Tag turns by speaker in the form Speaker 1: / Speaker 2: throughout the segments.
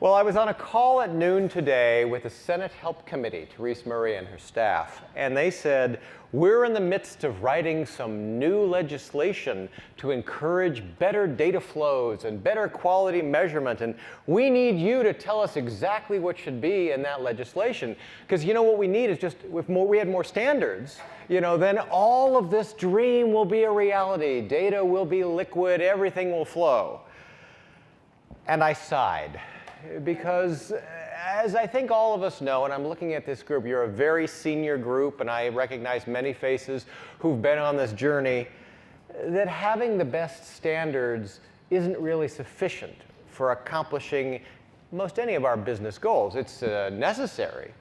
Speaker 1: Well, I was on a call at noon today with the Senate Help Committee, Therese Murray and her staff, and they said, we're in the midst of writing some new legislation to encourage better data flows and better quality measurement, and we need you to tell us exactly what should be in that legislation. Because you know what we need is just, if we had more standards, then all of this dream will be a reality. Data will be liquid, everything will flow. And I sighed. Because as I think all of us know, and I'm looking at this group, you're a very senior group, and I recognize many faces who've been on this journey, that having the best standards isn't really sufficient for accomplishing most any of our business goals. It's necessary.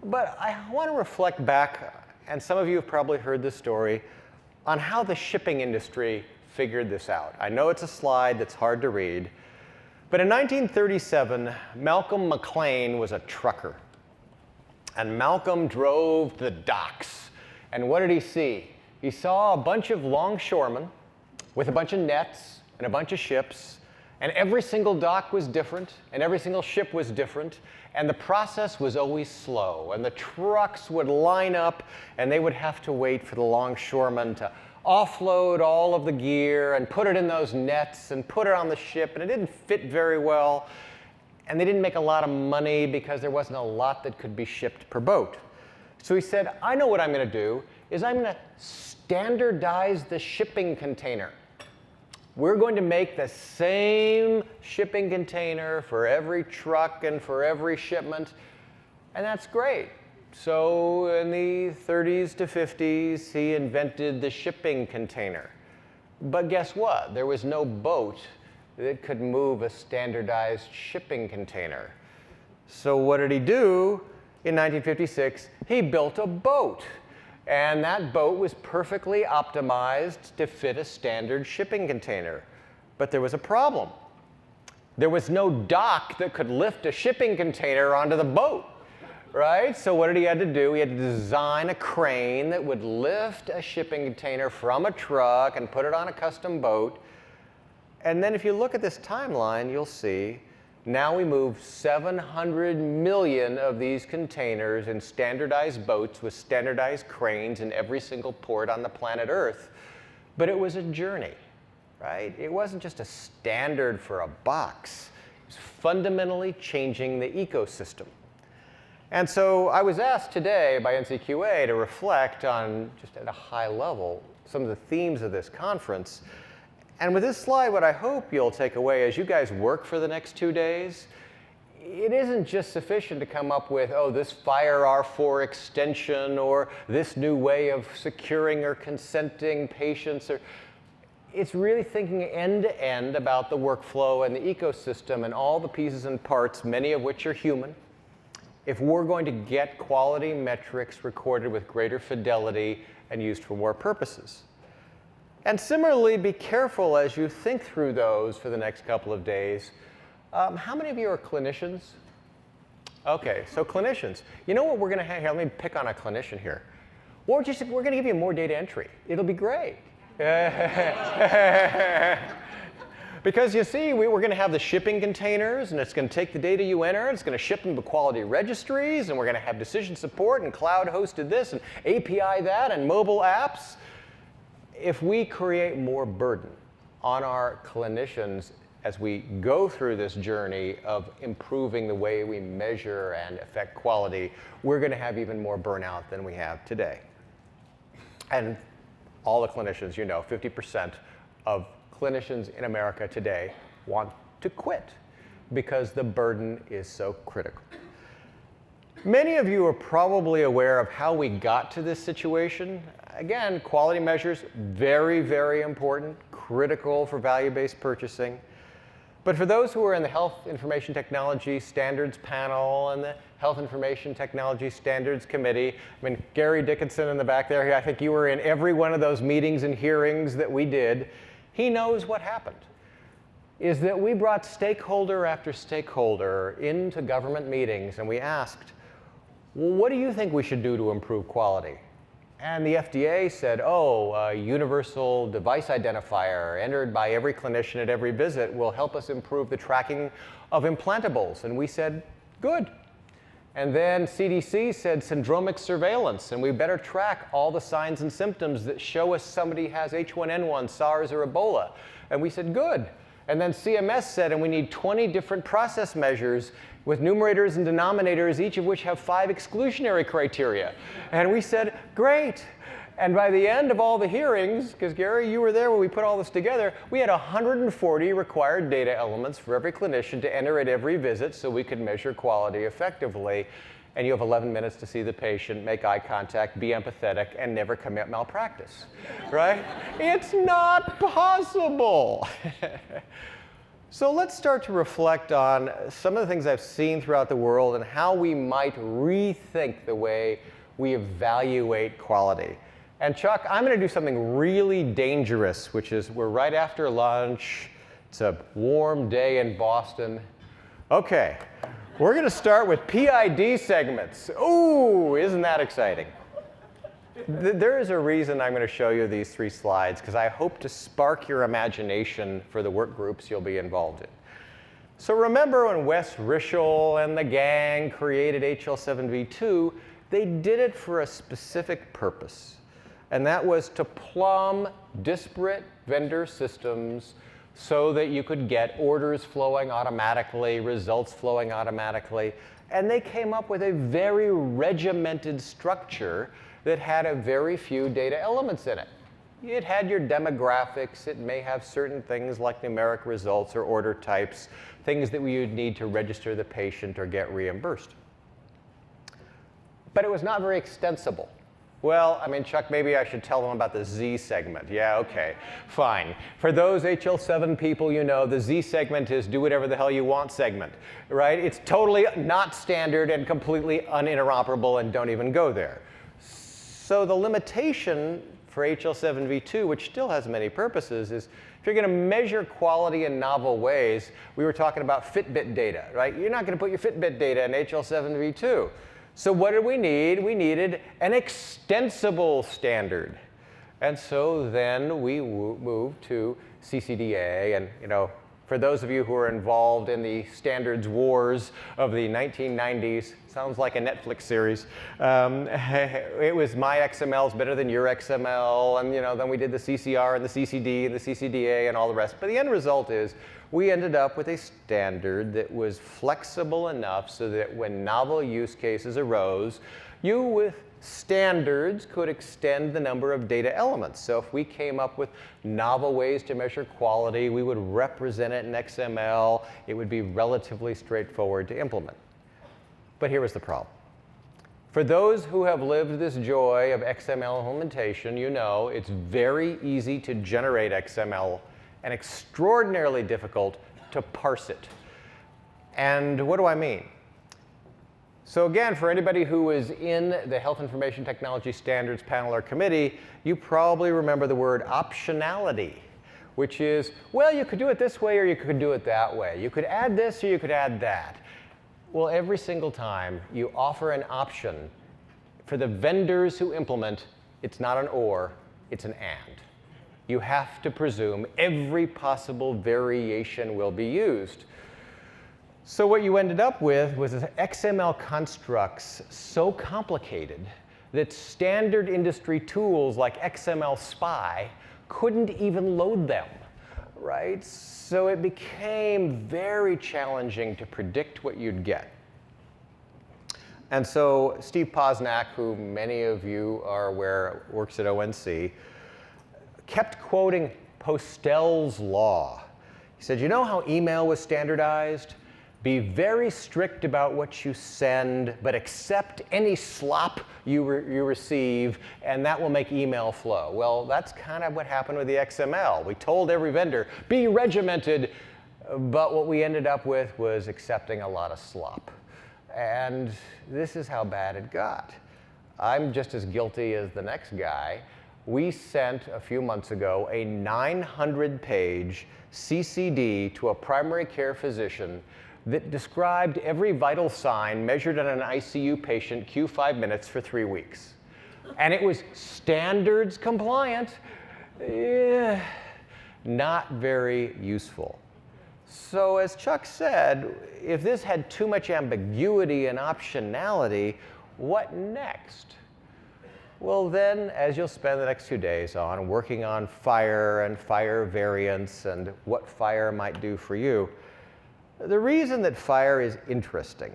Speaker 1: But I want to reflect back, and some of you have probably heard this story, on how the shipping industry figured this out. I know it's a slide that's hard to read. But in 1937, Malcolm McLean was a trucker. And Malcolm drove the docks. And what did he see? He saw a bunch of longshoremen with a bunch of nets and a bunch of ships. And every single dock was different, and every single ship was different. And the process was always slow. And the trucks would line up, and they would have to wait for the longshoremen to offload all of the gear and put it in those nets and put it on the ship, and it didn't fit very well. And they didn't make a lot of money because there wasn't a lot that could be shipped per boat. So he said, I know what I'm going to do is I'm going to standardize the shipping container. We're going to make the same shipping container for every truck and for every shipment, and that's great. So in the 30s to 50s, he invented the shipping container. But guess what? There was no boat that could move a standardized shipping container. So what did he do? In 1956, he built a boat. And that boat was perfectly optimized to fit a standard shipping container. But there was a problem. There was no dock that could lift a shipping container onto the boat. Right? So what did he have to do? He had to design a crane that would lift a shipping container from a truck and put it on a custom boat. And then if you look at this timeline, you'll see now we move 700 million of these containers in standardized boats with standardized cranes in every single port on the planet Earth. But it was a journey, right? It wasn't just a standard for a box. It was fundamentally changing the ecosystem. And so I was asked today by NCQA to reflect on, just at a high level, some of the themes of this conference. And with this slide, what I hope you'll take away as you guys work for the next 2 days, it isn't just sufficient to come up with, oh, this FIRE R4 extension or this new way of securing or consenting patients. It's really thinking end to end about the workflow and the ecosystem and all the pieces and parts, many of which are human, if we're going to get quality metrics recorded with greater fidelity and used for more purposes. And similarly, be careful as you think through those for the next couple of days. How many of you are clinicians? Okay, so clinicians. You know what we're going to have here? Let me pick on a clinician here. We're going to give you more data entry. It'll be great. Because you see, we're going to have the shipping containers, and it's going to take the data you enter, it's going to ship them to quality registries, and we're going to have decision support and cloud-hosted this and API that and mobile apps. If we create more burden on our clinicians as we go through this journey of improving the way we measure and affect quality, we're going to have even more burnout than we have today. And all the clinicians, 50% of clinicians in America today want to quit because the burden is so critical. Many of you are probably aware of how we got to this situation. Again, quality measures, very, very important, critical for value-based purchasing. But for those who are in the Health Information Technology Standards Panel and the Health Information Technology Standards Committee, Gary Dickinson in the back there, I think you were in every one of those meetings and hearings that we did. He knows what happened, is that we brought stakeholder after stakeholder into government meetings, and we asked, well, what do you think we should do to improve quality? And the FDA said, oh, a universal device identifier entered by every clinician at every visit will help us improve the tracking of implantables. And we said, good. And then CDC said syndromic surveillance, and we better track all the signs and symptoms that show us somebody has H1N1, SARS, or Ebola. And we said, good. And then CMS said, and we need 20 different process measures with numerators and denominators, each of which have 5 exclusionary criteria. And we said, great. And by the end of all the hearings, because Gary, you were there when we put all this together, we had 140 required data elements for every clinician to enter at every visit so we could measure quality effectively. And you have 11 minutes to see the patient, make eye contact, be empathetic, and never commit malpractice, right? It's not possible. So let's start to reflect on some of the things I've seen throughout the world and how we might rethink the way we evaluate quality. And Chuck, I'm going to do something really dangerous, which is we're right after lunch. It's a warm day in Boston. Okay, we're going to start with PID segments. Ooh, isn't that exciting? There is a reason I'm going to show you these 3 slides, because I hope to spark your imagination for the work groups you'll be involved in. So remember when Wes Rischel and the gang created HL7v2, they did it for a specific purpose. And that was to plumb disparate vendor systems so that you could get orders flowing automatically, results flowing automatically. And they came up with a very regimented structure that had a very few data elements in it. It had your demographics. It may have certain things like numeric results or order types, things that we would need to register the patient or get reimbursed. But it was not very extensible. Well, I mean, Chuck, maybe I should tell them about the Z segment. Yeah, okay, fine. For those HL7 people, you know, the Z segment is do whatever the hell you want segment, right? It's totally not standard and completely uninteroperable, and don't even go there. So the limitation for HL7v2, which still has many purposes, is if you're going to measure quality in novel ways, we were talking about Fitbit data, right? You're not going to put your Fitbit data in HL7v2. So what did we need? We needed an extensible standard. And so then we moved to CCDA. And you know, for those of you who are involved in the standards wars of the 1990s, sounds like a Netflix series. It was my XML is better than your XML. And you know, then we did the CCR and the CCD and the CCDA and all the rest. But the end result is we ended up with a standard that was flexible enough so that when novel use cases arose, you with standards could extend the number of data elements. So if we came up with novel ways to measure quality, we would represent it in XML. It would be relatively straightforward to implement. But here was the problem. For those who have lived this joy of XML implementation, you know it's very easy to generate XML and extraordinarily difficult to parse it. And what do I mean? So again, for anybody who was in the Health Information Technology Standards panel or committee, you probably remember the word optionality, which is, well, you could do it this way or you could do it that way. You could add this or you could add that. Well, every single time you offer an option, for the vendors who implement, it's not an or, it's an and. You have to presume every possible variation will be used. So what you ended up with was XML constructs so complicated that standard industry tools like XML Spy couldn't even load them, right? So it became very challenging to predict what you'd get. And so Steve Posnack, who many of you are aware works at ONC, kept quoting Postel's law. He said, you know how email was standardized? Be very strict about what you send, but accept any slop you receive, and that will make email flow. Well, that's kind of what happened with the XML. We told every vendor, be regimented, but what we ended up with was accepting a lot of slop. And this is how bad it got. I'm just as guilty as the next guy. We sent a few months ago a 900-page CCD to a primary care physician that described every vital sign measured on an ICU patient Q5 minutes for 3 weeks. And it was standards compliant, not very useful. So as Chuck said, if this had too much ambiguity and optionality, what next? Well then, as you'll spend the next 2 days on, working on fire and fire variants and what fire might do for you, the reason that fire is interesting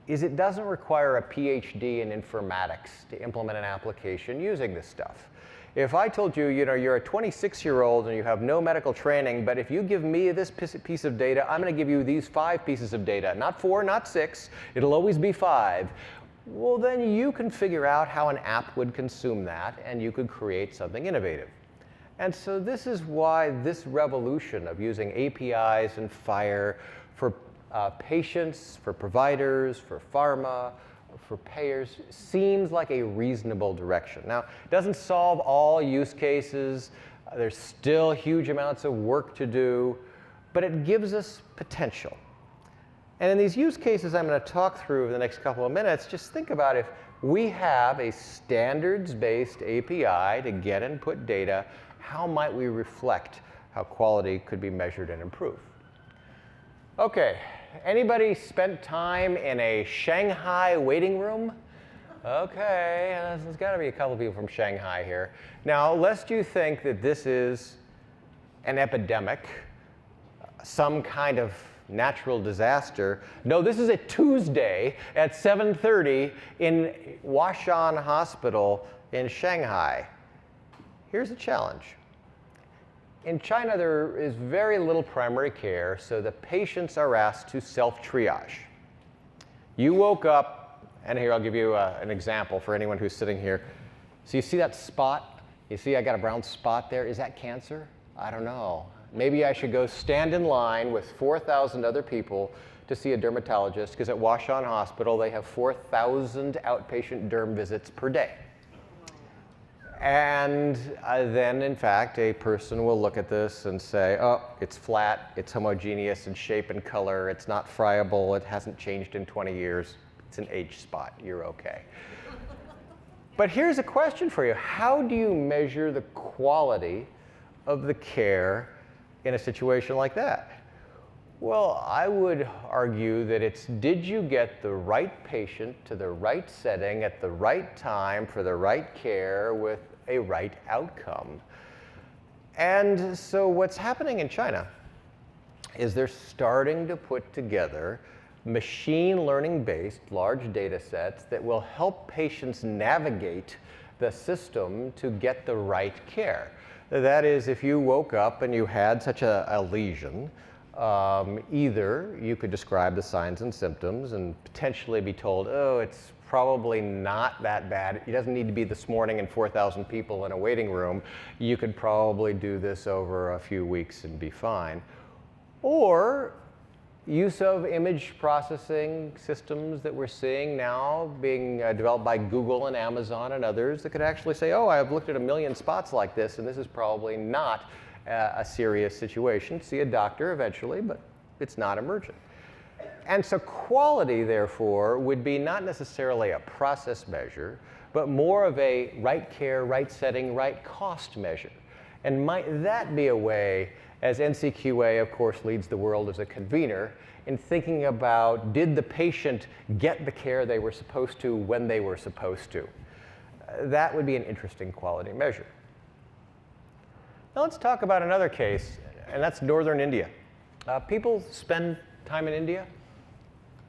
Speaker 1: is it doesn't require a PhD in informatics to implement an application using this stuff. If I told you, you're a 26-year-old and you have no medical training, but if you give me this piece of data, I'm going to give you these 5 pieces of data. Not 4, not 6. It'll always be 5. Well, then you can figure out how an app would consume that, and you could create something innovative. And so this is why this revolution of using APIs and Fire for patients, for providers, for pharma, for payers seems like a reasonable direction. Now, it doesn't solve all use cases. There's still huge amounts of work to do, but it gives us potential. And in these use cases I'm going to talk through in the next couple of minutes, just think about if we have a standards-based API to get and put data, how might we reflect how quality could be measured and improved? Okay, anybody spent time in a Shanghai waiting room? Okay, there's got to be a couple people from Shanghai here. Now, lest you think that this is an epidemic, some kind of natural disaster. No, this is a Tuesday at 7:30 in Huashan Hospital in Shanghai. Here's the challenge. In China, there is very little primary care, so the patients are asked to self-triage. You woke up, and here I'll give you an example for anyone who's sitting here. So you see that spot? You see I got a brown spot there? Is that cancer? I don't know. Maybe I should go stand in line with 4,000 other people to see a dermatologist, because at Huashan Hospital, they have 4,000 outpatient derm visits per day. And then, in fact, a person will look at this and say, oh, it's flat, it's homogeneous in shape and color, it's not friable, it hasn't changed in 20 years, it's an age spot, you're okay. But here's a question for you. How do you measure the quality of the care in a situation like that? Well, I would argue that it's, did you get the right patient to the right setting at the right time for the right care with a right outcome? And so what's happening in China is they're starting to put together machine learning-based large data sets that will help patients navigate the system to get the right care. That is, if you woke up and you had such a lesion, either you could describe the signs and symptoms and potentially be told, oh, it's probably not that bad. It doesn't need to be this morning and 4,000 people in a waiting room. You could probably do this over a few weeks and be fine. Or use of image processing systems that we're seeing now being developed by Google and Amazon and others that could actually say, oh, I've looked at 1 million spots like this, and this is probably not a serious situation. See a doctor eventually, but it's not emergent. And so quality, therefore, would be not necessarily a process measure, but more of a right care, right setting, right cost measure. And might that be a way, as NCQA, of course, leads the world as a convener, in thinking about, did the patient get the care they were supposed to when they were supposed to? That would be an interesting quality measure. Now let's talk about another case, and that's northern India. People spend time in India?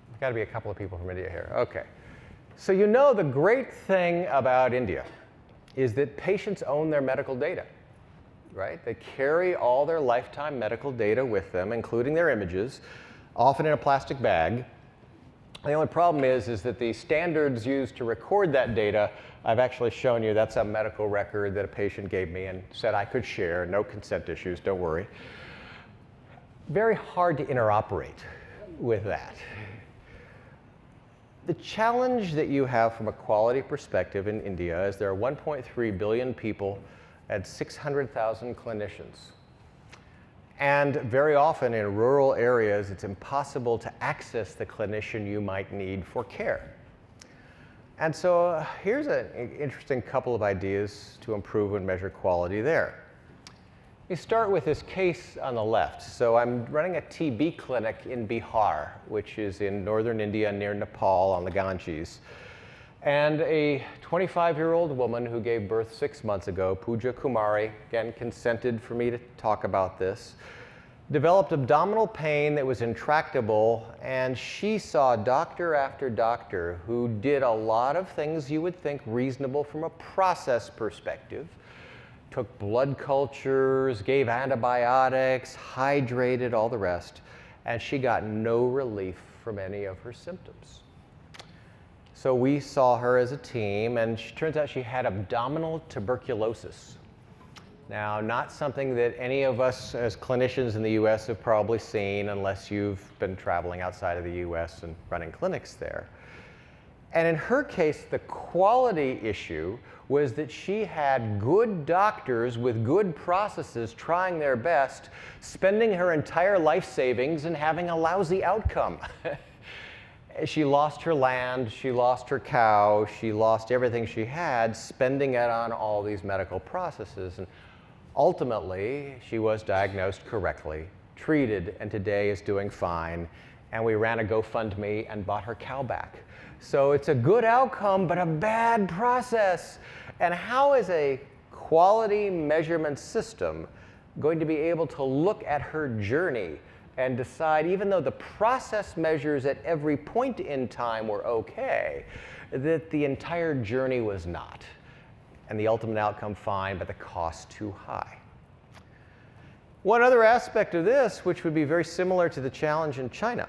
Speaker 1: There's got to be a couple of people from India here. Okay. So you know the great thing about India is that patients own their medical data, right? They carry all their lifetime medical data with them, including their images, often in a plastic bag. The only problem is that the standards used to record that data, I've actually shown you, that's a medical record that a patient gave me and said I could share, no consent issues, don't worry. Very hard to interoperate with that. The challenge that you have from a quality perspective in India is there are 1.3 billion people and 600,000 clinicians. And very often in rural areas, it's impossible to access the clinician you might need for care. And so here's an interesting couple of ideas to improve and measure quality there. We start with this case on the left. So I'm running a TB clinic in Bihar, which is in northern India near Nepal on the Ganges. And a 25-year-old woman who gave birth 6 months ago, Pooja Kumari, again consented for me to talk about this, developed abdominal pain that was intractable, and she saw doctor after doctor who did a lot of things you would think reasonable from a process perspective. Took blood cultures, gave antibiotics, hydrated, all the rest, and she got no relief from any of her symptoms. So we saw her as a team, and it turns out she had abdominal tuberculosis. Now, not something that any of us as clinicians in the US have probably seen unless you've been traveling outside of the US and running clinics there. And in her case, the quality issue was that she had good doctors with good processes trying their best, spending her entire life savings and having a lousy outcome. She lost her land, she lost her cow, she lost everything she had, spending it on all these medical processes. And ultimately, she was diagnosed correctly, treated, and today is doing fine. And we ran a GoFundMe and bought her cow back. So it's a good outcome, but a bad process. And how is a quality measurement system going to be able to look at her journey and decide, even though the process measures at every point in time were okay, that the entire journey was not? And the ultimate outcome fine, but the cost too high. One other aspect of this, which would be very similar to the challenge in China,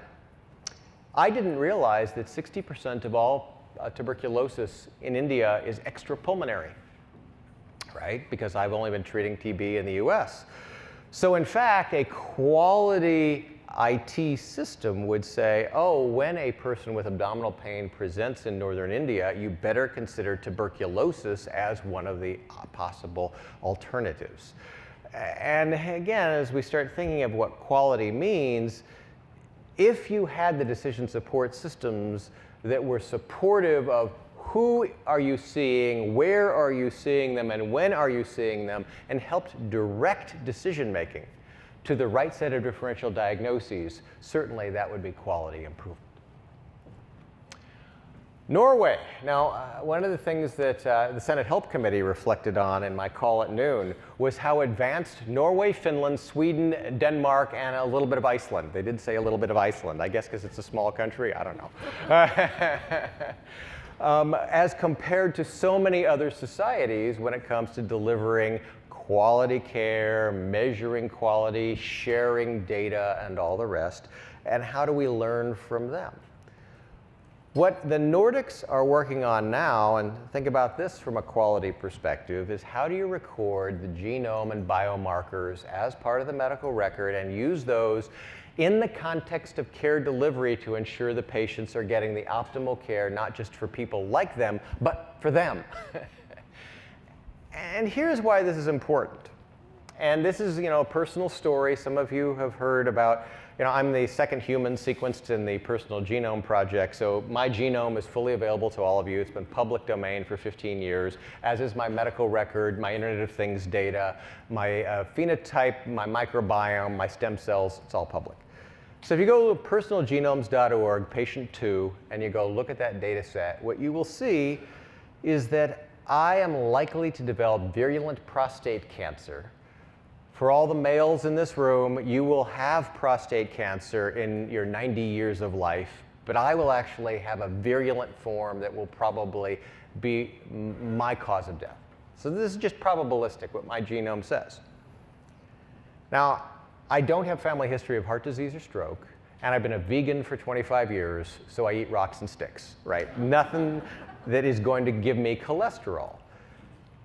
Speaker 1: I didn't realize that 60% of all tuberculosis in India is extrapulmonary, right? Because I've only been treating TB in the US. So in fact, a quality IT system would say, oh, when a person with abdominal pain presents in northern India, you better consider tuberculosis as one of the possible alternatives. And again, as we start thinking of what quality means, if you had the decision support systems that were supportive of who are you seeing, where are you seeing them, and when are you seeing them, and helped direct decision making to the right set of differential diagnoses, certainly that would be quality improvement. Norway. Now, one of the things that the Senate Health Committee reflected on in my call at noon was how advanced Norway, Finland, Sweden, Denmark, and a little bit of Iceland. They did say a little bit of Iceland, I guess because it's a small country, I don't know. As compared to so many other societies when it comes to delivering quality care, measuring quality, sharing data, and all the rest. And how do we learn from them? What the Nordics are working on now, and think about this from a quality perspective, is how do you record the genome and biomarkers as part of the medical record and use those in the context of care delivery to ensure the patients are getting the optimal care, not just for people like them, but for them. And here's why this is important. And this is, a personal story. Some of you have heard about, I'm the second human sequenced in the Personal Genome Project, so my genome is fully available to all of you. It's been public domain for 15 years, as is my medical record, my Internet of Things data, my phenotype, my microbiome, my stem cells, it's all public. So if you go to personalgenomes.org, patient 2, and you go look at that data set, what you will see is that I am likely to develop virulent prostate cancer. For all the males in this room, you will have prostate cancer in your 90 years of life, but I will actually have a virulent form that will probably be my cause of death. So this is just probabilistic, what my genome says. Now, I don't have family history of heart disease or stroke, and I've been a vegan for 25 years, so I eat rocks and sticks, right? Nothing that is going to give me cholesterol.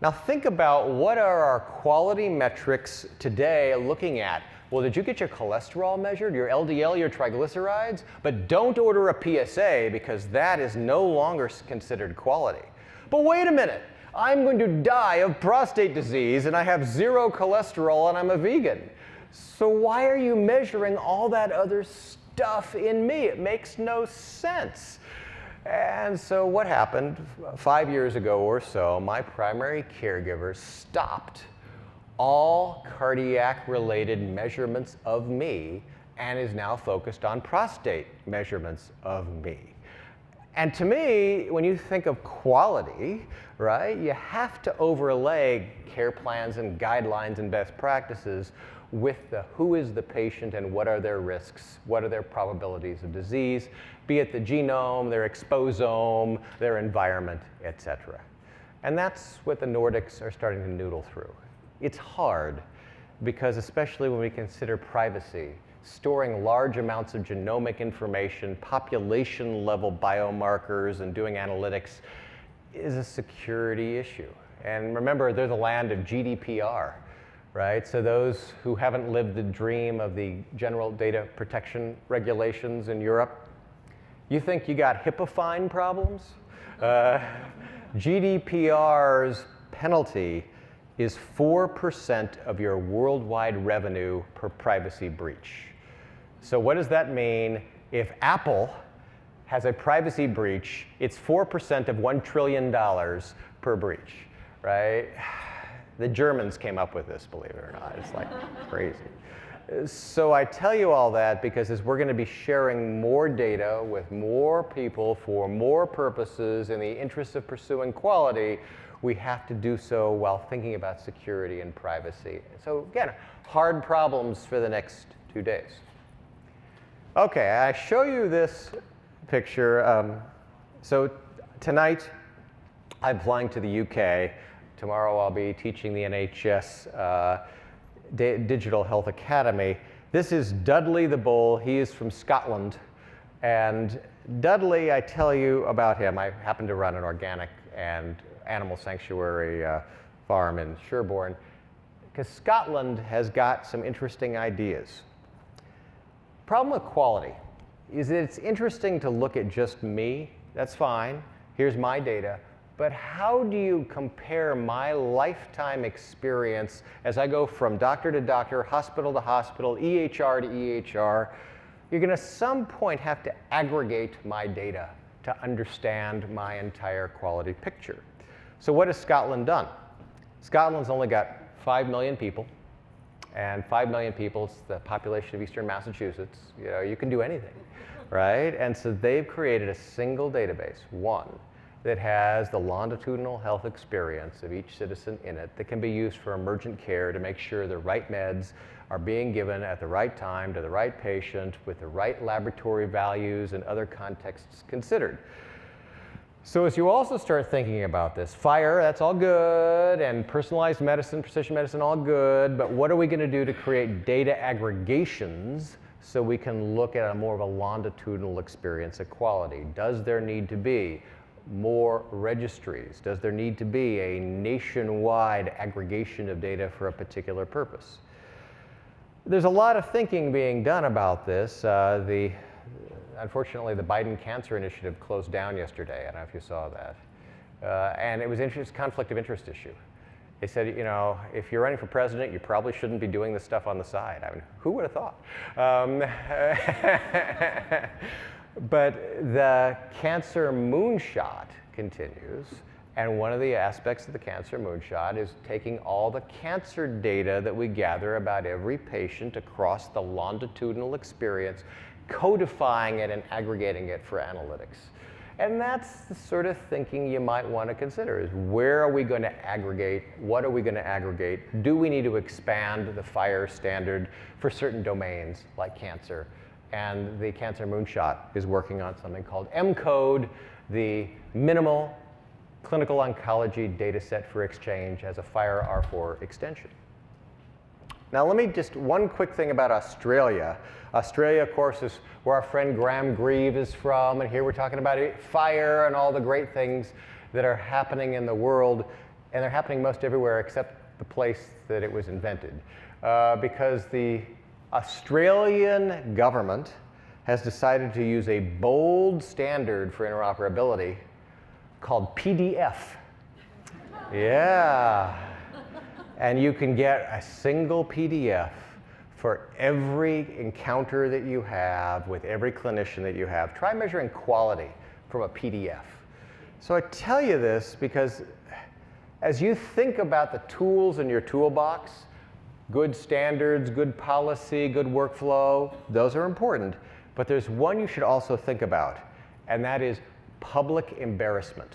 Speaker 1: Now think about what are our quality metrics today looking at. Well, did you get your cholesterol measured, your LDL, your triglycerides? But don't order a PSA because that is no longer considered quality. But wait a minute, I'm going to die of prostate disease and I have 0 cholesterol and I'm a vegan. So why are you measuring all that other stuff in me? It makes no sense. And so what happened 5 years ago or so, my primary caregiver stopped all cardiac-related measurements of me and is now focused on prostate measurements of me. And to me, when you think of quality, right, you have to overlay care plans and guidelines and best practices with the who is the patient and what are their risks, what are their probabilities of disease, be it the genome, their exposome, their environment, et cetera. And that's what the Nordics are starting to noodle through. It's hard because especially when we consider privacy, storing large amounts of genomic information, population-level biomarkers, and doing analytics is a security issue. And remember, they're the land of GDPR, right? So those who haven't lived the dream of the general data protection regulations in Europe, you think you got HIPAA fine problems? GDPR's penalty is 4% of your worldwide revenue per privacy breach. So what does that mean? If Apple has a privacy breach, it's 4% of $1 trillion per breach, right? The Germans came up with this, believe it or not. It's like crazy. So I tell you all that because as we're going to be sharing more data with more people for more purposes in the interest of pursuing quality, we have to do so while thinking about security and privacy. So again, hard problems for the next 2 days. Okay, I show you this picture. So tonight, I'm flying to the UK. Tomorrow I'll be teaching the NHS Digital Health Academy. This is Dudley the bull. He is from Scotland. And Dudley, I tell you about him. I happen to run an organic and animal sanctuary farm in Sherborne, because Scotland has got some interesting ideas. Problem with quality is that it's interesting to look at just me. That's fine. Here's my data. But how do you compare my lifetime experience as I go from doctor to doctor, hospital to hospital, EHR to EHR? You're going to at some point have to aggregate my data to understand my entire quality picture. So what has Scotland done? Scotland's only got 5 million people, and 5 million people is the population of eastern Massachusetts. You know, you can do anything, right? And so they've created a single database, one, that has the longitudinal health experience of each citizen in it that can be used for emergent care to make sure the right meds are being given at the right time to the right patient with the right laboratory values and other contexts considered. So as you also start thinking about this, FHIR, that's all good, and personalized medicine, precision medicine, all good, but what are we going to do to create data aggregations so we can look at a more of a longitudinal experience of quality? Does there need to be more registries? Does there need to be a nationwide aggregation of data for a particular purpose? There's a lot of thinking being done about this. Unfortunately, the Biden Cancer Initiative closed down yesterday. I don't know if you saw that. And it was a conflict of interest issue. They said, you know, if you're running for president, you probably shouldn't be doing this stuff on the side. I mean, who would have thought? But the cancer moonshot continues, and one of the aspects of the cancer moonshot is taking all the cancer data that we gather about every patient across the longitudinal experience, codifying it and aggregating it for analytics. And that's the sort of thinking you might want to consider, is where are we going to aggregate? What are we going to aggregate? Do we need to expand the FHIR standard for certain domains like cancer? And the Cancer Moonshot is working on something called MCODE, the Minimal Clinical Oncology Data Set for Exchange as a FHIR R4 extension. Now let me just, one quick thing about Australia. Australia, of course, is where our friend Graham Grieve is from, and here we're talking about FHIR and all the great things that are happening in the world, and they're happening most everywhere except the place that it was invented. Because the Australian government has decided to use a bold standard for interoperability called PDF. Yeah. And you can get a single PDF for every encounter that you have with every clinician that you have. Try measuring quality from a PDF. So I tell you this because as you think about the tools in your toolbox, good standards, good policy, good workflow, those are important. But there's one you should also think about, and that is public embarrassment.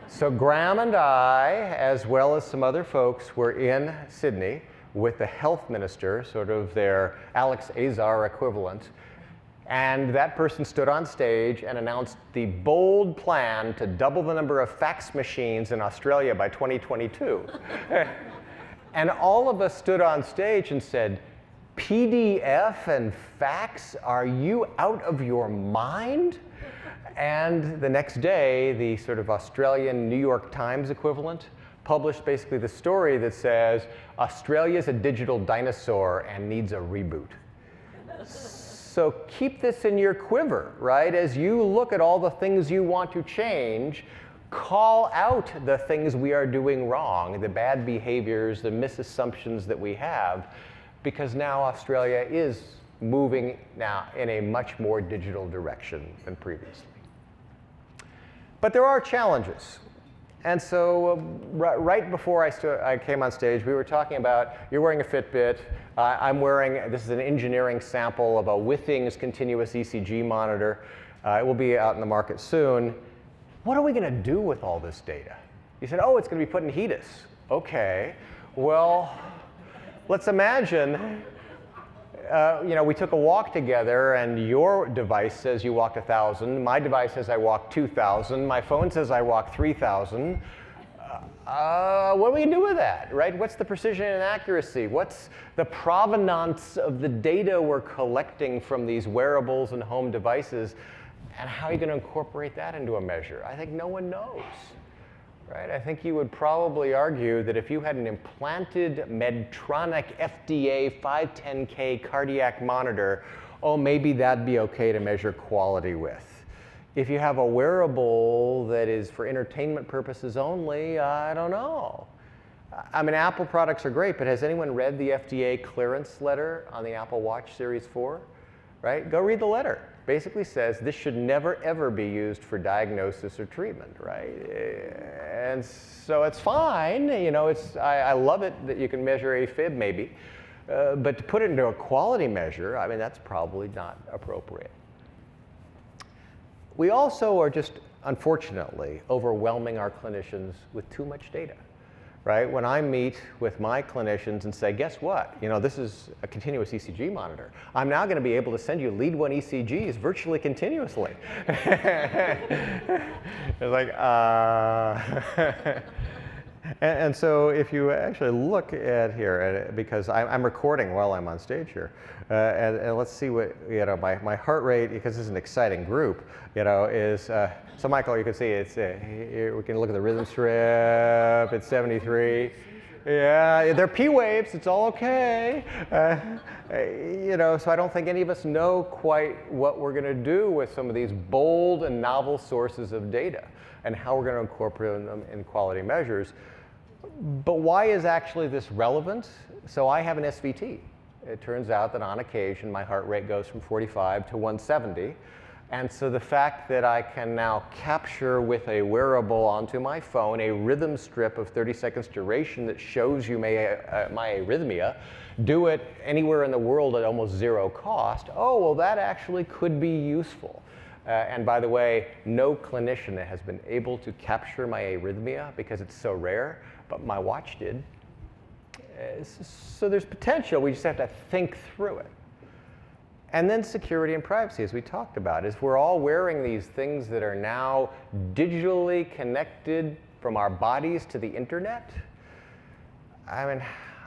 Speaker 1: So Graham and I, as well as some other folks, were in Sydney with the health minister, sort of their Alex Azar equivalent, and that person stood on stage and announced the bold plan to double the number of fax machines in Australia by 2022. And all of us stood on stage and said, PDF and fax, are you out of your mind? And the next day, the sort of Australian New York Times equivalent published basically the story that says, Australia's a digital dinosaur and needs a reboot. So keep this in your quiver, right? As you look at all the things you want to change, call out the things we are doing wrong, the bad behaviors, the misassumptions that we have, because now Australia is moving now in a much more digital direction than previously. But there are challenges. And so right before I came on stage, we were talking about, you're wearing a Fitbit, I'm wearing, this is an engineering sample of a Withings continuous ECG monitor. It will be out in the market soon. What are we going to do with all this data? You said, oh, it's going to be put in HEDIS. Okay, well, let's imagine we took a walk together and your device says you walked 1,000, my device says I walked 2,000, my phone says I walked 3,000. What are we going to do with that, right? What's the precision and accuracy? What's the provenance of the data we're collecting from these wearables and home devices? And how are you going to incorporate that into a measure? I think no one knows. Right? I think you would probably argue that if you had an implanted Medtronic FDA 510K cardiac monitor, oh, maybe that'd be okay to measure quality with. If you have a wearable that is for entertainment purposes only, I don't know. I mean, Apple products are great, but has anyone read the FDA clearance letter on the Apple Watch Series 4? Right? Go read the letter. Basically says this should never ever be used for diagnosis or treatment, right? And so it's fine, I love it that you can measure AFib maybe, but to put it into a quality measure, I mean, that's probably not appropriate. We also are just, unfortunately, overwhelming our clinicians with too much data. Right? When I meet with my clinicians and say, guess what? This is a continuous ECG monitor. I'm now going to be able to send you lead 1 ECGs virtually continuously. It's like, and so if you actually look at here, because I'm recording while I'm on stage here, and let's see what, my heart rate, because this is an exciting group, is, so Michael, you can see it's, we can look at the rhythm strip, it's 73. Yeah, they're P waves, it's all okay. So I don't think any of us know quite what we're going to do with some of these bold and novel sources of data and how we're going to incorporate them in quality measures. But why is actually this relevant? So I have an SVT. It turns out that on occasion my heart rate goes from 45 to 170. And so the fact that I can now capture with a wearable onto my phone a rhythm strip of 30 seconds duration that shows you my arrhythmia, do it anywhere in the world at almost zero cost, oh, well, that actually could be useful. And by the way, no clinician has been able to capture my arrhythmia because it's so rare, but my watch did. So there's potential, we just have to think through it. And then security and privacy, as we talked about, is we're all wearing these things that are now digitally connected from our bodies to the internet. I mean,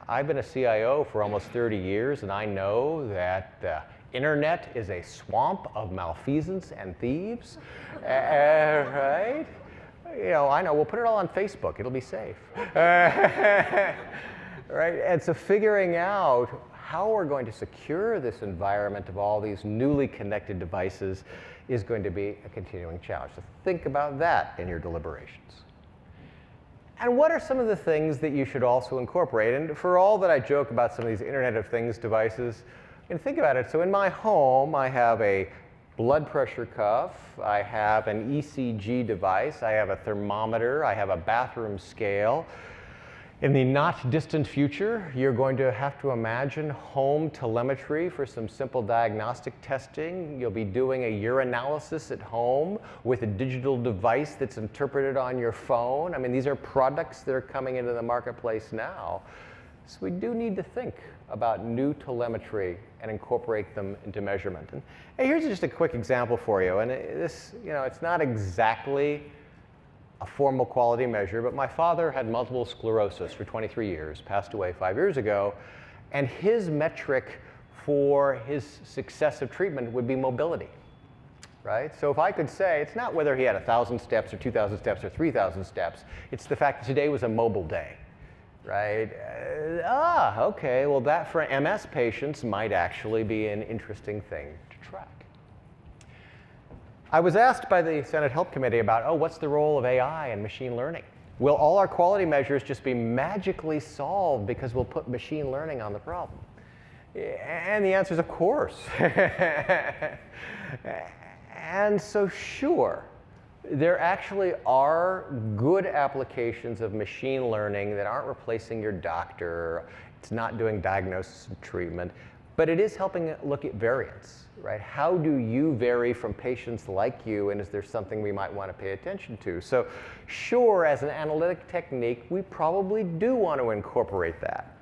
Speaker 1: I've been a CIO for almost 30 years, and I know that the internet is a swamp of malfeasance and thieves, right? I know, we'll put it all on Facebook, it'll be safe. Right? And so figuring out how we're going to secure this environment of all these newly connected devices is going to be a continuing challenge. So think about that in your deliberations. And what are some of the things that you should also incorporate? And for all that I joke about some of these Internet of Things devices, and think about it. So in my home, I have a blood pressure cuff, I have an ECG device, I have a thermometer, I have a bathroom scale. In the not distant future, you're going to have to imagine home telemetry for some simple diagnostic testing. You'll be doing a urinalysis at home with a digital device that's interpreted on your phone. I mean, these are products that are coming into the marketplace now. So we do need to think about new telemetry and incorporate them into measurement. And hey, here's just a quick example for you. And this, it's not exactly a formal quality measure, but my father had multiple sclerosis for 23 years, passed away 5 years ago, and his metric for his success of treatment would be mobility, right? So if I could say, it's not whether he had 1,000 steps or 2,000 steps or 3,000 steps, it's the fact that today was a mobile day, right? Okay, well that for MS patients might actually be an interesting thing to track. I was asked by the Senate Health Committee about, what's the role of AI and machine learning? Will all our quality measures just be magically solved because we'll put machine learning on the problem? And the answer is, of course. And so sure, there actually are good applications of machine learning that aren't replacing your doctor. It's not doing diagnosis and treatment, but it is helping look at variance. Right? How do you vary from patients like you, and is there something we might want to pay attention to? So sure, as an analytic technique, we probably do want to incorporate that.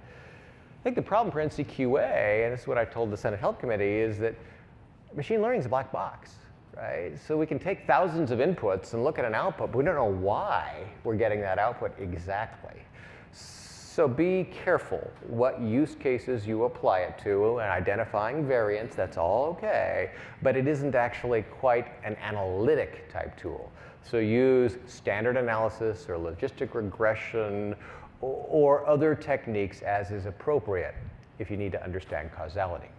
Speaker 1: I think the problem for NCQA, and this is what I told the Senate Health Committee, is that machine learning is a black box, right? So we can take thousands of inputs and look at an output, but we don't know why we're getting that output exactly. So be careful what use cases you apply it to, and identifying variance, that's all okay, but it isn't actually quite an analytic type tool. So use standard analysis or logistic regression or other techniques as is appropriate if you need to understand causality.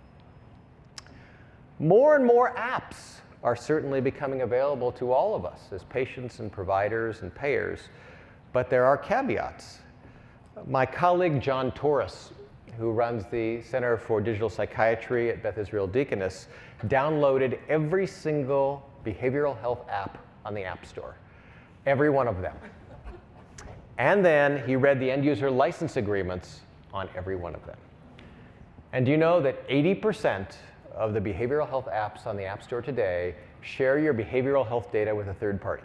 Speaker 1: More and more apps are certainly becoming available to all of us as patients and providers and payers, but there are caveats. My colleague John Torres, who runs the Center for Digital Psychiatry at Beth Israel Deaconess, downloaded every single behavioral health app on the App Store, every one of them. And then he read the end user license agreements on every one of them. And do you know that 80% of the behavioral health apps on the App Store today share your behavioral health data with a third party?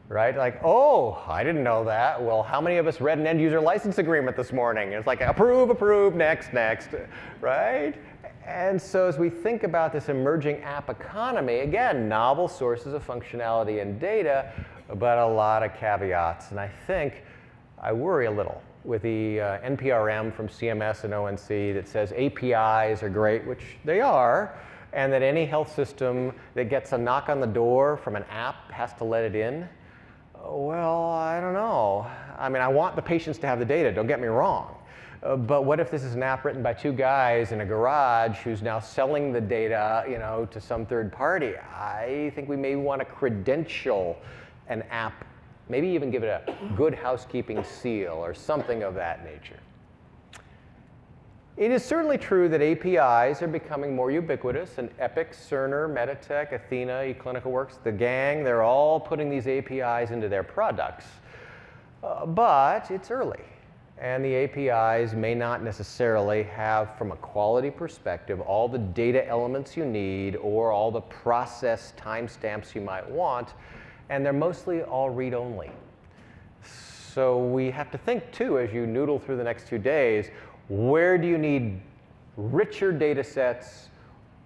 Speaker 1: Right? Like, I didn't know that. Well, how many of us read an end user license agreement this morning? It's like, approve, approve, next, next, right? And so as we think about this emerging app economy, again, novel sources of functionality and data, but a lot of caveats. And I think I worry a little with the NPRM from CMS and ONC that says APIs are great, which they are, and that any health system that gets a knock on the door from an app has to let it in. Well, I don't know. I mean, I want the patients to have the data, don't get me wrong. But what if this is an app written by two guys in a garage who's now selling the data, to some third party? I think we may want to credential an app, maybe even give it a good housekeeping seal or something of that nature. It is certainly true that APIs are becoming more ubiquitous, and Epic, Cerner, Meditech, Athena, eClinicalWorks, the gang, they're all putting these APIs into their products. But it's early, and the APIs may not necessarily have, from a quality perspective, all the data elements you need or all the process timestamps you might want, and they're mostly all read-only. So we have to think, too, as you noodle through the next 2 days, where do you need richer data sets?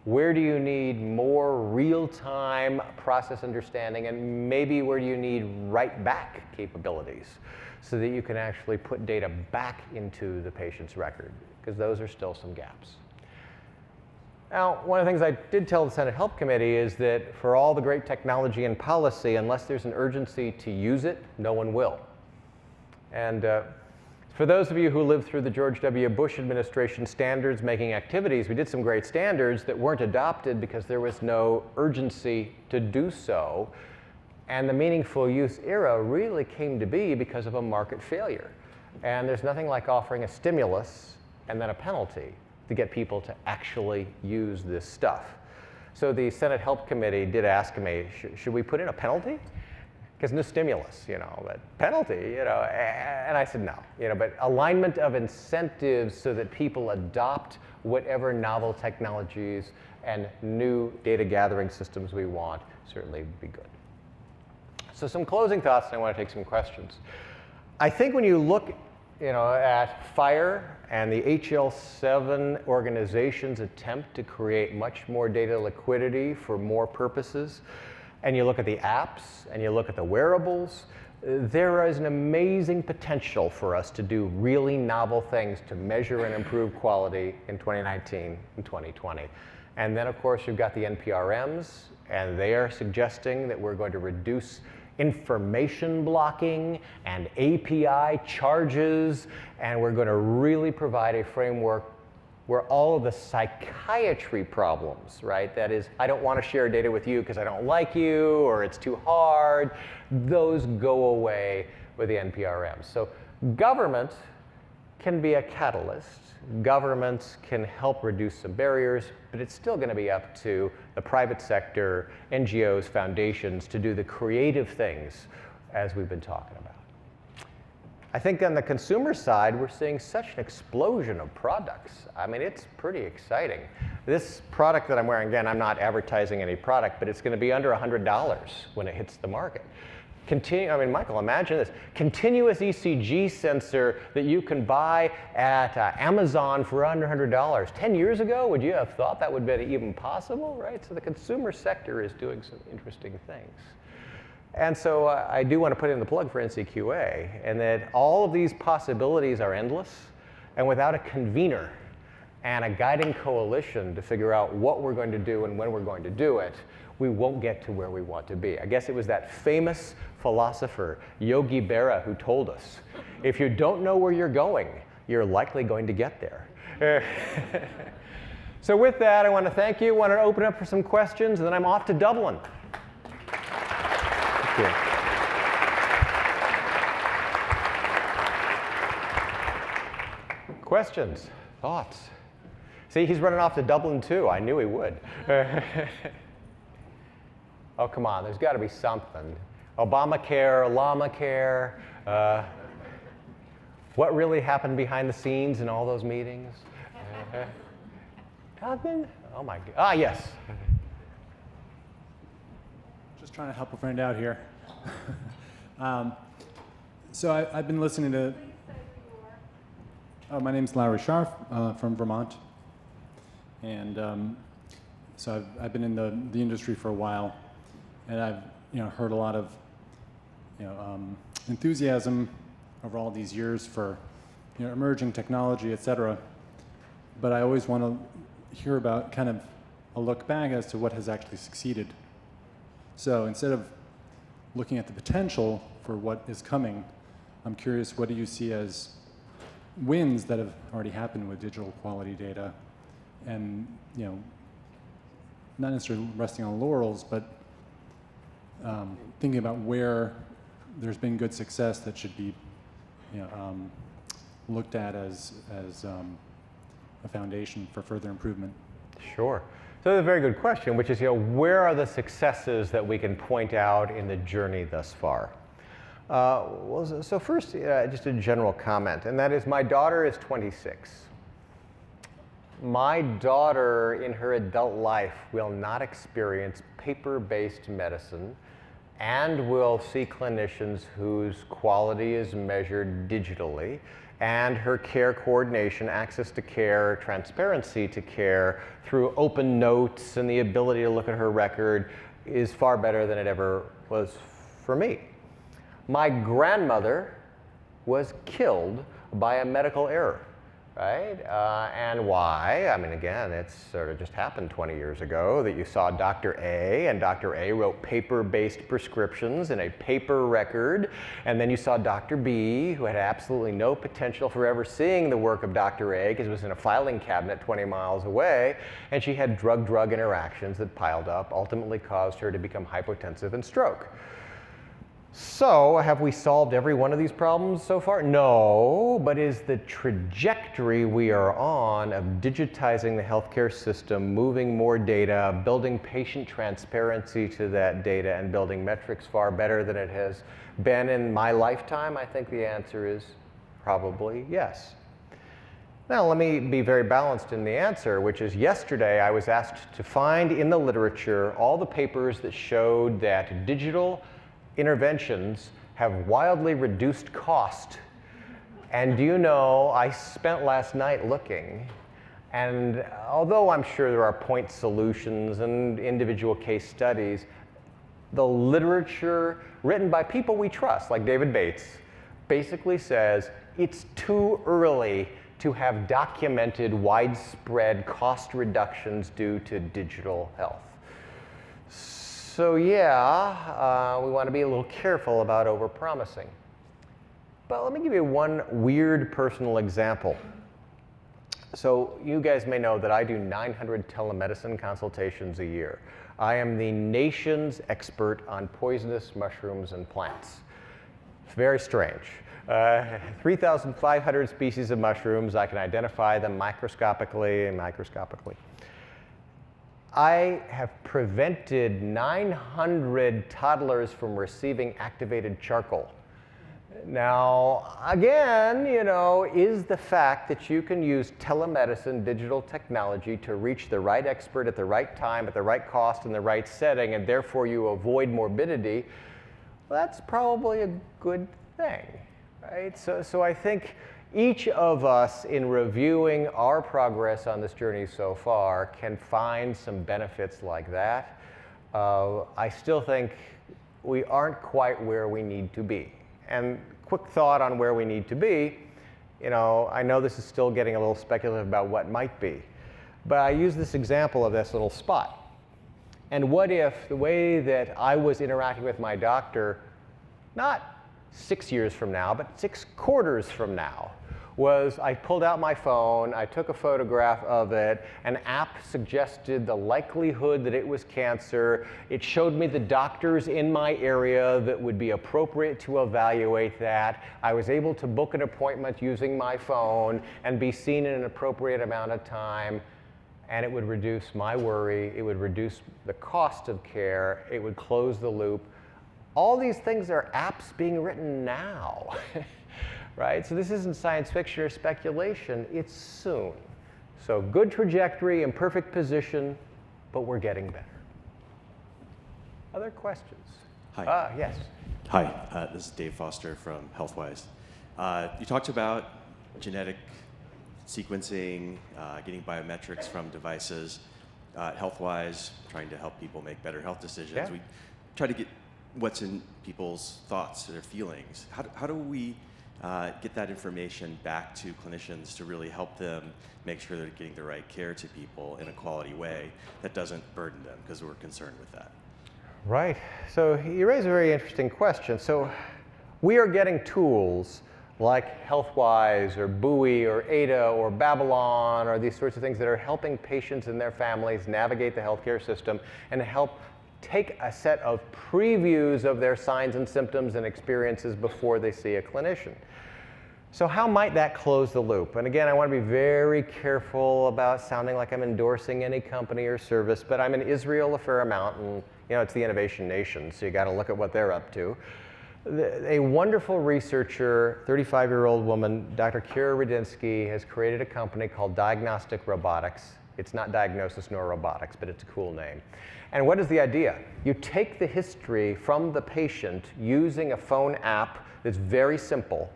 Speaker 1: Where do you need more real-time process understanding? And maybe where do you need write-back capabilities so that you can actually put data back into the patient's record? Because those are still some gaps. Now, one of the things I did tell the Senate Health Committee is that for all the great technology and policy, unless there's an urgency to use it, no one will. And for those of you who lived through the George W. Bush administration standards making activities, we did some great standards that weren't adopted because there was no urgency to do so. And the meaningful use era really came to be because of a market failure. And there's nothing like offering a stimulus and then a penalty to get people to actually use this stuff. So the Senate Help Committee did ask me, should we put in a penalty? Because no stimulus, but penalty, and I said no, but alignment of incentives so that people adopt whatever novel technologies and new data gathering systems we want certainly would be good. So some closing thoughts, and I want to take some questions. I think when you look at FIRE and the HL7 organization's attempt to create much more data liquidity for more purposes, and you look at the apps, and you look at the wearables, there is an amazing potential for us to do really novel things to measure and improve quality in 2019 and 2020. And then, of course, you've got the NPRMs, and they are suggesting that we're going to reduce information blocking and API charges, and we're going to really provide a framework where all of the psychiatry problems, right? That is, I don't want to share data with you because I don't like you, or it's too hard, those go away with the NPRM. So government can be a catalyst. Governments can help reduce some barriers, but it's still going to be up to the private sector, NGOs, foundations to do the creative things as we've been talking about. I think on the consumer side, we're seeing such an explosion of products. I mean, it's pretty exciting. This product that I'm wearing, again, I'm not advertising any product, but it's going to be under $100 when it hits the market. Michael, imagine this. Continuous ECG sensor that you can buy at Amazon for under $100. 10 years ago, would you have thought that would be even possible, right? So the consumer sector is doing some interesting things. And so I do want to put in the plug for NCQA, and that all of these possibilities are endless, and without a convener and a guiding coalition to figure out what we're going to do and when we're going to do it, we won't get to where we want to be. I guess it was that famous philosopher, Yogi Berra, who told us, if you don't know where you're going, you're likely going to get there. So with that, I want to thank you. I want to open up for some questions, and then I'm off to Dublin. Thank you. Questions? Thoughts? See, he's running off to Dublin too. I knew he would. Oh, come on, there's got to be something. Obamacare, Halahmka, what really happened behind the scenes in all those meetings? Nothing? Oh my God. Ah, yes.
Speaker 2: Just trying to help a friend out here. So I've been listening to... Oh, my name's Larry Scharf from Vermont. And so I've been in the industry for a while. And I've heard a lot of enthusiasm over all these years for emerging technology, et cetera. But I always want to hear about kind of a look back as to what has actually succeeded. So instead of looking at the potential for what is coming, I'm curious, what do you see as wins that have already happened with digital quality data? And not necessarily resting on laurels, but thinking about where there's been good success that should be looked at as a foundation for further improvement.
Speaker 1: Sure. So that's a very good question, which is, where are the successes that we can point out in the journey thus far? So first, just a general comment, and that is my daughter is 26. My daughter, in her adult life, will not experience paper-based medicine and will see clinicians whose quality is measured digitally, and her care coordination, access to care, transparency to care through open notes and the ability to look at her record is far better than it ever was for me. My grandmother was killed by a medical error, right? And why? I mean, again, it's sort of just happened 20 years ago that you saw Dr. A, and Dr. A wrote paper-based prescriptions in a paper record, and then you saw Dr. B, who had absolutely no potential for ever seeing the work of Dr. A because it was in a filing cabinet 20 miles away, and she had drug-drug interactions that piled up, ultimately caused her to become hypotensive and stroke. So, have we solved every one of these problems so far? No, but is the trajectory we are on of digitizing the healthcare system, moving more data, building patient transparency to that data, and building metrics far better than it has been in my lifetime? I think the answer is probably yes. Now, let me be very balanced in the answer, which is yesterday I was asked to find in the literature all the papers that showed that digital interventions have wildly reduced cost. And do you know, I spent last night looking, and although I'm sure there are point solutions and individual case studies, the literature written by people we trust, like David Bates, basically says it's too early to have documented widespread cost reductions due to digital health. So yeah, we want to be a little careful about overpromising. But let me give you one weird personal example. So you guys may know that I do 900 telemedicine consultations a year. I am the nation's expert on poisonous mushrooms and plants. It's very strange. 3,500 species of mushrooms. I can identify them microscopically and microscopically. I have prevented 900 toddlers from receiving activated charcoal. Now, again, you know, is the fact that you can use telemedicine, digital technology to reach the right expert at the right time, at the right cost, in the right setting, and therefore you avoid morbidity, well, that's probably a good thing, right? So I think each of us, in reviewing our progress on this journey so far, can find some benefits like that. I still think we aren't quite where we need to be. And quick thought on where we need to be, you know, I know this is still getting a little speculative about what might be, but I use this example of this little spot. And what if the way that I was interacting with my doctor, not 6 years from now, but 6 quarters from now, was I pulled out my phone, I took a photograph of it, an app suggested the likelihood that it was cancer, it showed me the doctors in my area that would be appropriate to evaluate that, I was able to book an appointment using my phone and be seen in an appropriate amount of time, and it would reduce my worry, it would reduce the cost of care, it would close the loop. All these things are apps being written now. Right? So this isn't science fiction or speculation, it's soon. So good trajectory, imperfect position, but we're getting better. Other questions?
Speaker 3: Hi.
Speaker 1: Yes.
Speaker 3: Hi, this is Dave Foster from HealthWise. You talked about genetic sequencing, getting biometrics from devices. HealthWise, trying to help people make better health decisions.
Speaker 1: Yeah.
Speaker 3: We try to get what's in people's thoughts, their feelings. How do we get that information back to clinicians to really help them make sure they're getting the right care to people in a quality way that doesn't burden them, because we're concerned with that.
Speaker 1: Right. So you raise a very interesting question. So we are getting tools like HealthWise or Buoy or Ada or Babylon or these sorts of things that are helping patients and their families navigate the healthcare system and help take a set of previews of their signs and symptoms and experiences before they see a clinician. So how might that close the loop? And again, I want to be very careful about sounding like I'm endorsing any company or service, but I'm in Israel a fair amount, and you know, it's the innovation nation, so you got to look at what they're up to. A wonderful researcher, 35-year-old woman, Dr. Kira Rudinsky, has created a company called Diagnostic Robotics. It's not diagnosis nor robotics, but it's a cool name. And what is the idea? You take the history from the patient using a phone app that's very simple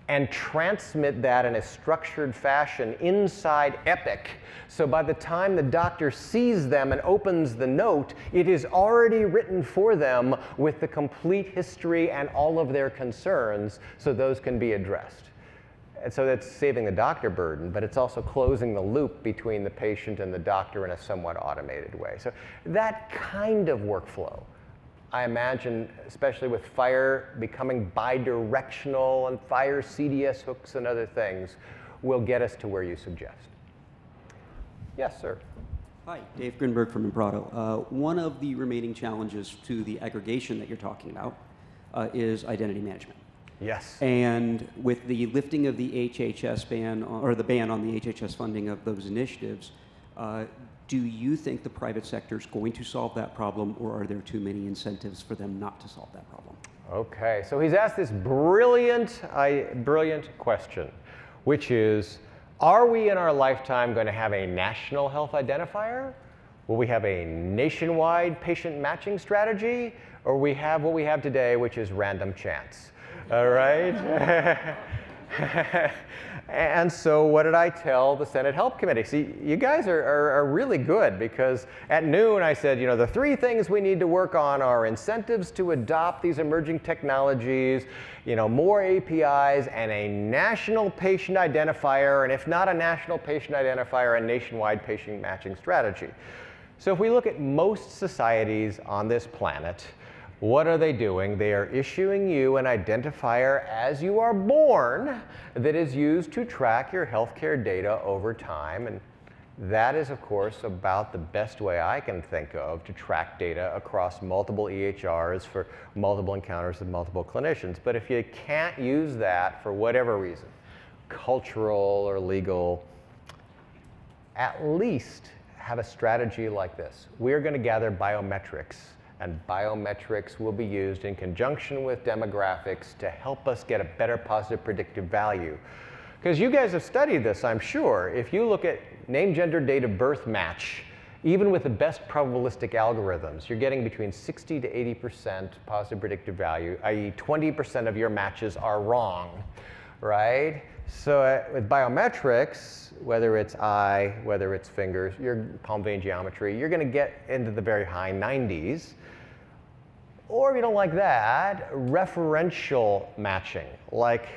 Speaker 1: and transmit that in a structured fashion inside Epic. So by the time the doctor sees them and opens the note, it is already written for them with the complete history and all of their concerns, so those can be addressed. And so that's saving the doctor burden, but it's also closing the loop between the patient and the doctor in a somewhat automated way. So that kind of workflow, I imagine, especially with FHIR becoming bi-directional and FHIR CDS hooks and other things, will get us to where you suggest. Yes, sir.
Speaker 4: Hi, Dave Grinberg from Imprado. One of the remaining challenges to the aggregation that you're talking about is identity management.
Speaker 1: Yes.
Speaker 4: And with the lifting of the HHS ban, or the ban on the HHS funding of those initiatives, do you think the private sector is going to solve that problem, or are there too many incentives for them not to solve that problem?
Speaker 1: Okay, so he's asked this brilliant question, which is, are we in our lifetime going to have a national health identifier? Will we have a nationwide patient matching strategy? Or will we have what we have today, which is random chance? All right? And so what did I tell the Senate Help Committee? See, you guys are really good, because at noon I said, you know, the 3 things we need to work on are incentives to adopt these emerging technologies, you know, more APIs, and a national patient identifier, and if not a national patient identifier, a nationwide patient matching strategy. So if we look at most societies on this planet, what are they doing? They are issuing you an identifier as you are born that is used to track your healthcare data over time. And that is, of course, about the best way I can think of to track data across multiple EHRs for multiple encounters with multiple clinicians. But if you can't use that for whatever reason, cultural or legal, at least have a strategy like this. We're going to gather biometrics, and biometrics will be used in conjunction with demographics to help us get a better positive predictive value. Because you guys have studied this, I'm sure. If you look at name, gender, date of birth match, even with the best probabilistic algorithms, you're getting between 60 to 80% positive predictive value, i.e. 20% of your matches are wrong, right? So with biometrics, whether it's eye, whether it's fingers, your palm vein geometry, you're going to get into the very high 90s. Or if you don't like that, referential matching. Like,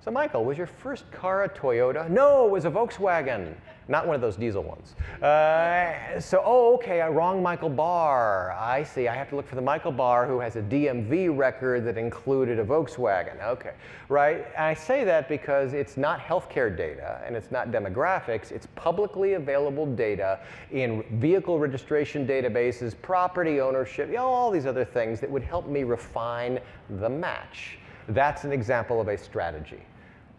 Speaker 1: so Michael, was your first car a Toyota? No, it was a Volkswagen. Not one of those diesel ones. Okay, wrong Michael Barr. I see, I have to look for the Michael Barr who has a DMV record that included a Volkswagen. Okay, right? And I say that because it's not healthcare data and it's not demographics. It's publicly available data in vehicle registration databases, property ownership, you know, all these other things that would help me refine the match. That's an example of a strategy.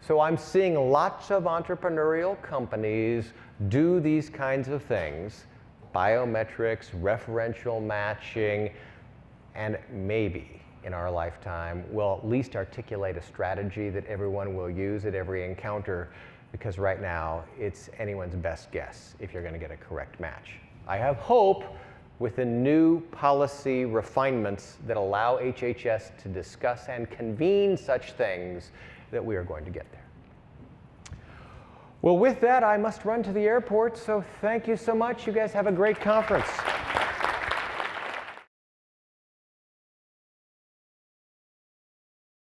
Speaker 1: So I'm seeing lots of entrepreneurial companies do these kinds of things, biometrics, referential matching, and maybe in our lifetime we'll at least articulate a strategy that everyone will use at every encounter, because right now it's anyone's best guess if you're going to get a correct match. I have hope with the new policy refinements that allow HHS to discuss and convene such things that we are going to get there. Well, with that, I must run to the airport, so thank you so much. You guys have a great conference.